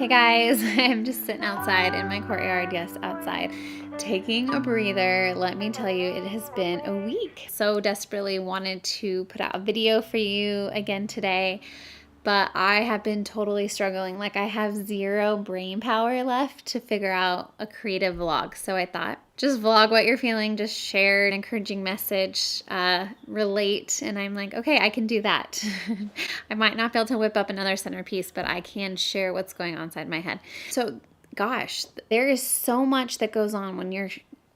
Hey guys, I'm just sitting outside in my courtyard, yes, outside, taking a breather. Let me tell you, it has been a week. So desperately wanted to put out a video for you again today, but I have been totally struggling. Like I have zero brain power left to figure out a creative vlog. So I thought, just vlog what you're feeling, just share an encouraging message, relate. And I'm like, okay, I can do that. I might not be able to whip up another centerpiece, but I can share what's going on inside my head. So gosh, there is so much that goes on when your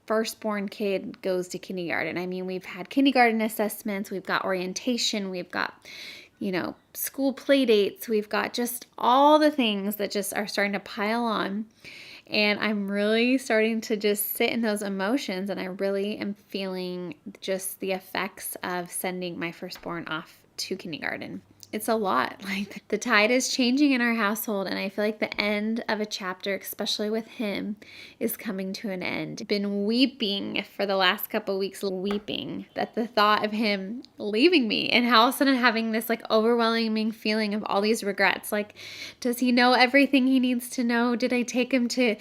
firstborn kid goes to kindergarten. I mean, we've had kindergarten assessments, we've got orientation, we've got school play dates. We've got just all the things that just are starting to pile on. And I'm really starting to just sit in those emotions. And I really am feeling just the effects of sending my firstborn off to kindergarten. It's a lot. Like the tide is changing in our household, and I feel like the end of a chapter, especially with him, is coming to an end. Been weeping for the last couple weeks, weeping at the thought of him leaving me, and how all of a sudden having this like overwhelming feeling of all these regrets. Like, does he know everything he needs to know? Did I take him to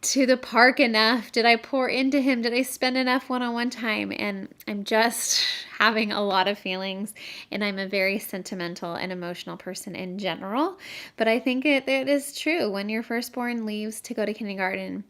the park enough? Did I pour into him? Did I spend enough one-on-one time? And I'm just having a lot of feelings, and I'm a very sentimental and emotional person in general. But I think it is true. When your firstborn leaves to go to kindergarten,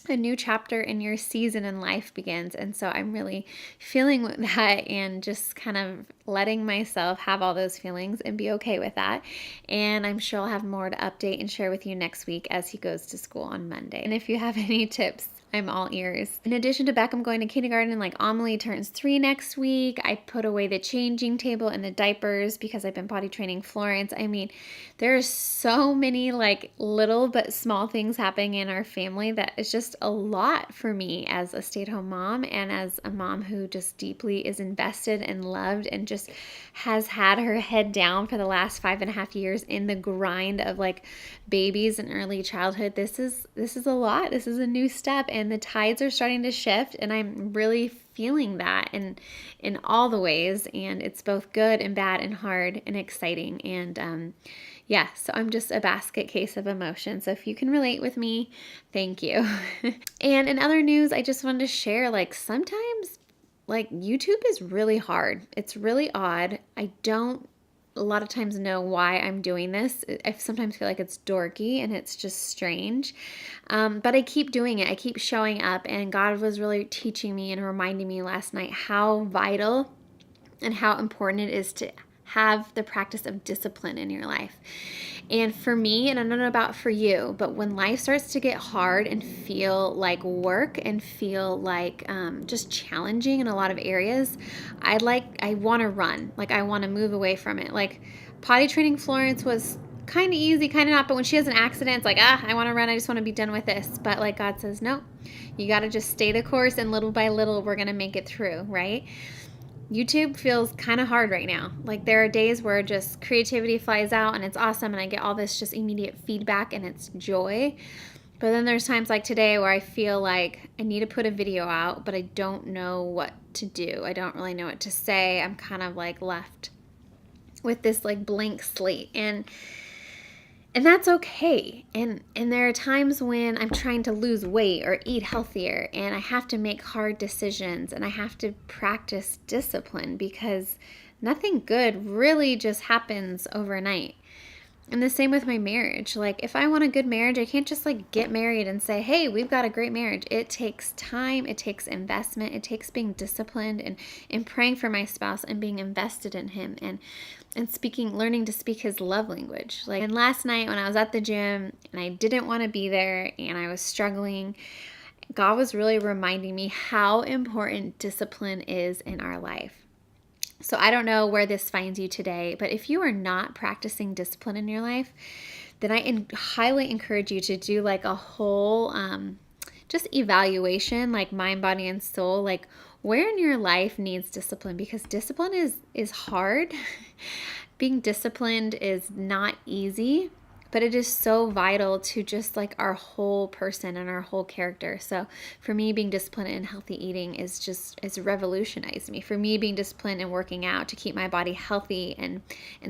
a new chapter in your season in life begins. And so I'm really feeling that and just kind of letting myself have all those feelings and be okay with that. And I'm sure I'll have more to update and share with you next week as he goes to school on Monday. And if you have any tips, I'm all ears. In addition to Beckham going to kindergarten, like Amelie turns 3 next week. I put away the changing table and the diapers because I've been potty training Florence. I mean, there's so many like little but small things happening in our family that is just a lot for me as a stay-at-home mom and as a mom who just deeply is invested and loved and just has had her head down for the last 5.5 years in the grind of like babies and early childhood. This is a lot. This is a new step, and the tides are starting to shift, and I'm really feeling that in all the ways, and it's both good and bad and hard and exciting. And so I'm just a basket case of emotion. So if you can relate with me, thank you. And in other news, I just wanted to share, like, sometimes like YouTube is really hard. It's really odd. I don't a lot of times know why I'm doing this. I sometimes feel like it's dorky and it's just strange. But I keep doing it. I keep showing up, and God was really teaching me and reminding me last night how vital and how important it is to have the practice of discipline in your life. And for me, and I don't know about for you, but when life starts to get hard and feel like work and feel like just challenging in a lot of areas, I want to run. Like I want to move away from it. Like potty training Florence was kind of easy, kind of not, but when she has an accident, it's like, I want to run. I just want to be done with this. But like God says, no, you got to just stay the course, and little by little, we're going to make it through, right? YouTube feels kind of hard right now. Like there are days where just creativity flies out and it's awesome, and I get all this just immediate feedback and it's joy. But then there's times like today where I feel like I need to put a video out, but I don't know what to do. I don't really know what to say. I'm kind of like left with this like blank slate, and that's okay. And there are times when I'm trying to lose weight or eat healthier, and I have to make hard decisions, and I have to practice discipline, because nothing good really just happens overnight. And the same with my marriage. Like if I want a good marriage, I can't just like get married and say, hey, we've got a great marriage. It takes time. It takes investment. It takes being disciplined and praying for my spouse and being invested in him and learning to speak his love language. Like, and last night when I was at the gym and I didn't want to be there and I was struggling, God was really reminding me how important discipline is in our life. So I don't know where this finds you today, but if you are not practicing discipline in your life, then I highly encourage you to do like a whole just evaluation, like mind, body, and soul, like where in your life needs discipline, because discipline is hard. Being disciplined is not easy, but it is so vital to just like our whole person and our whole character. So for me, being disciplined in healthy eating it's revolutionized me. For me, being disciplined in working out to keep my body healthy and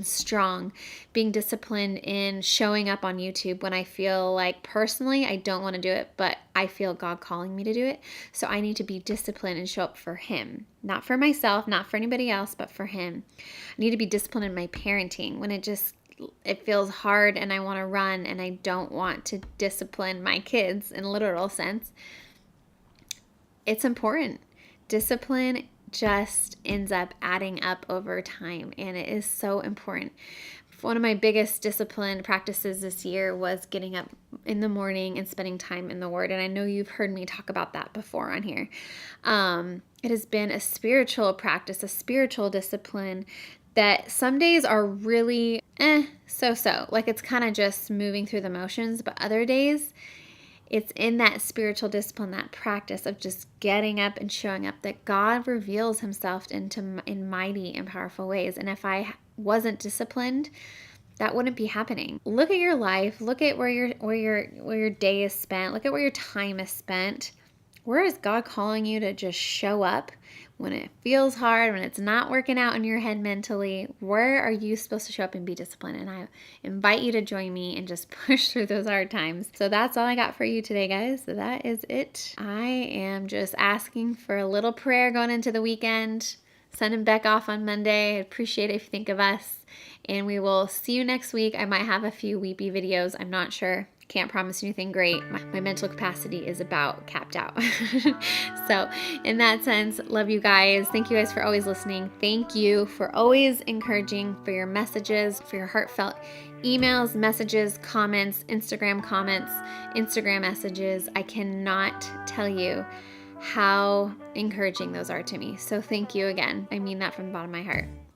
strong, being disciplined in showing up on YouTube when I feel like personally I don't want to do it, but I feel God calling me to do it. So I need to be disciplined and show up for Him, not for myself, not for anybody else, but for Him. I need to be disciplined in my parenting when it feels hard and I want to run and I don't want to discipline my kids in a literal sense. It's important. Discipline just ends up adding up over time, and it is so important. One of my biggest discipline practices this year was getting up in the morning and spending time in the Word. And I know you've heard me talk about that before on here. It has been a spiritual practice, a spiritual discipline that some days are really so. Like it's kind of just moving through the motions, but other days it's in that spiritual discipline, that practice of just getting up and showing up, that God reveals Himself in mighty and powerful ways. And if I wasn't disciplined, that wouldn't be happening. Look at your life. Look at where your day is spent. Look at where your time is spent. Where is God calling you to just show up when it feels hard, when it's not working out in your head mentally? Where are you supposed to show up and be disciplined? And I invite you to join me and just push through those hard times. So that's all I got for you today, guys. So that is it. I am just asking for a little prayer going into the weekend. Sending Beck off on Monday. I'd appreciate it if you think of us. And we will see you next week. I might have a few weepy videos. I'm not sure. Can't promise anything great. My mental capacity is about capped out. So in that sense, love you guys. Thank you guys for always listening. Thank you for always encouraging, for your messages, for your heartfelt emails, messages, comments, Instagram messages. I cannot tell you how encouraging those are to me. So thank you again. I mean that from the bottom of my heart.